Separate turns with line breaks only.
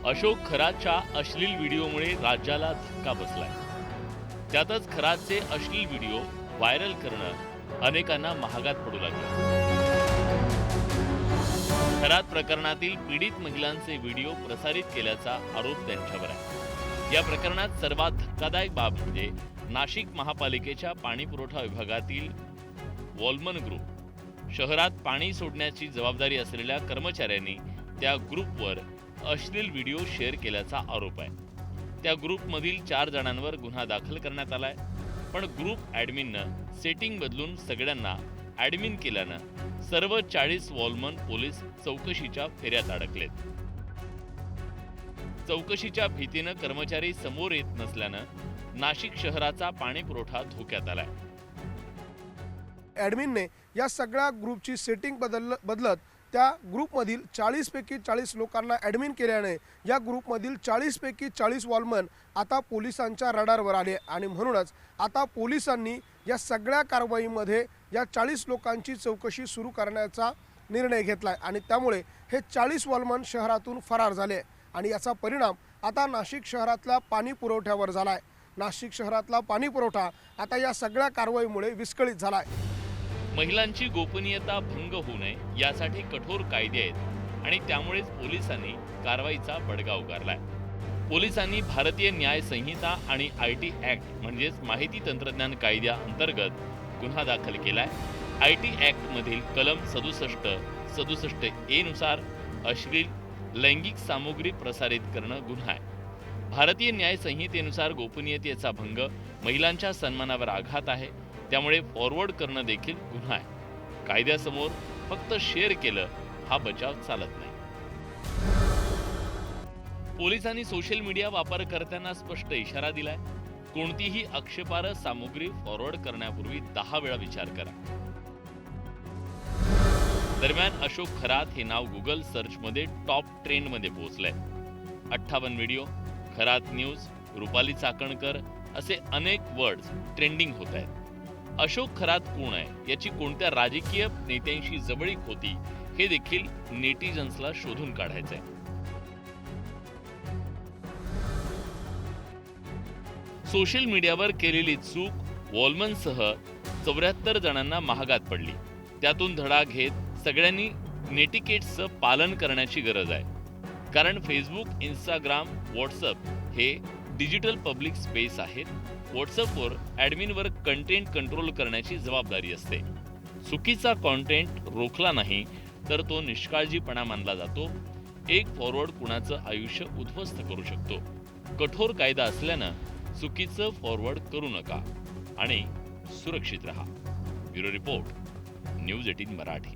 अशोक खरातच्या अश्लील व्हिडिओमुळे राज्याला धक्का बसलाय। त्यातच खरातचे अश्लील व्हिडिओ व्हायरल करणं अनेकांना महागात पडू लागलं। खरात प्रकरणातील पीडित महिलांचे व्हिडिओ प्रसारित केल्याचा आरोप त्यांच्यावर आहे। या प्रकरणात सर्वात धक्कादायक बाब म्हणजे नाशिक महापालिकेच्या पाणीपुरवठा विभागातील वॉलमन ग्रुप शहरात पाणी सोडण्याची जबाबदारी असलेल्या कर्मचाऱ्यांनी त्या ग्रुपवर अश्लील व्हिडिओ शेअर केल्याचा आरोप आहे। त्या ग्रुपमधील 4 जणांवर गुन्हा दाखल करण्यात आलाय, पण ग्रुप ॲडमिननं सेटिंग बदलून सगळ्यांना ॲडमिन केल्यानं सर्व 40 वॉलमन पोलीस चौकशीच्या फेऱ्यात अडकलेत। चौकशीच्या भीतीनं कर्मचारी समोर येत नसल्यानं नाशिक शहराचा पाणी पुरवठा धोक्यात आलाय।
ॲडमिनने या सगळ्या ग्रुपची सेटिंग बदलत त्या ग्रुपमधील 40 पैकी 40 लोकांना ॲडमिन केल्याने या ग्रुपमधील 40 पैकी 40 वॉलमन आता पोलिसांच्या रडारवर आले आणि म्हणूनच आता पोलिसांनी या सगळ्या कारवाईमध्ये या 40 लोकांची चौकशी सुरू करण्याचा निर्णय घेतलाय आणि त्यामुळे हे 40 वॉलमन शहरातून फरार झाले आणि याचा परिणाम आता नाशिक शहरातल्या पाणी पुरवठ्यावर झालाय। नाशिक शहरातला पाणी पुरवठा आता या सगळ्या कारवाईमुळे विस्कळीत झालाय।
महिलांची गोपनीयता भंग होऊ नये यासाठी कठोर कायदे आहेत आणि त्यामुळेच पोलिसांनी कारवाईचा बडगा उगारलाय। पोलिसांनी भारतीय न्याय संहिता आणि IT ॲक्ट म्हणजेच माहिती तंत्रज्ञान कायद्याअंतर्गत गुन्हा दाखल केलाय। IT ॲक्टमधील कलम 67A नुसार अश्लील लैंगिक सामुग्री प्रसारित करणं गुन्हा आहे। भारतीय न्याय संहितेनुसार गोपनीयतेचा भंग महिलांच्या सन्मानावर आघात आहे, त्यामुळे फॉरवर्ड करणं देखील गुन्हा आहे। कायद्यासमोर फक्त शेअर केलं हा बचाव चालत नाही। पोलिसांनी सोशल मीडिया वापरकर्त्यांना स्पष्ट इशारा दिलाय, कोणतीही आक्षेपार्ह सामुग्री फॉरवर्ड करण्यापूर्वी 10 वेळा विचार करा। दरम्यान अशोक खरात हे नाव गुगल सर्चमध्ये टॉप ट्रेंडमध्ये पोहोचलंय। 58 व्हिडिओ, खरात न्यूज, रुपाली चाकणकर असे अनेक वर्ड्स ट्रेंडिंग होत आहेत। अशोक खरात कोण आहे, याची कोणत्या राजकीय नेत्यांशी जवळीक होती हे देखील नेटिझन्सला शोधून काढायचंय। सोशल मीडियावर केलेली चूक वॉलमनसह 74 जणांना महागात पडली। त्यातून धडा घेत सगळ्यांनी नेटिकेट्सचं पालन करण्याची गरज आहे, कारण फेसबुक, इंस्टाग्राम, व्हॉट्सअप हे डिजिटल पब्लिक स्पेस आहेत। व्हॉट्सअपवर ॲडमिनवर कंटेंट कंट्रोल करण्याची जबाबदारी असते। चुकीचा कंटेंट रोखला नाही तर तो निष्काळजीपणा मानला जातो। एक फॉरवर्ड कुणाचं आयुष्य उद्ध्वस्त करू शकतो। कठोर कायदा असल्यानं चुकीचं फॉरवर्ड करू नका आणि सुरक्षित रहा। Bureau report, news 18 Marathi.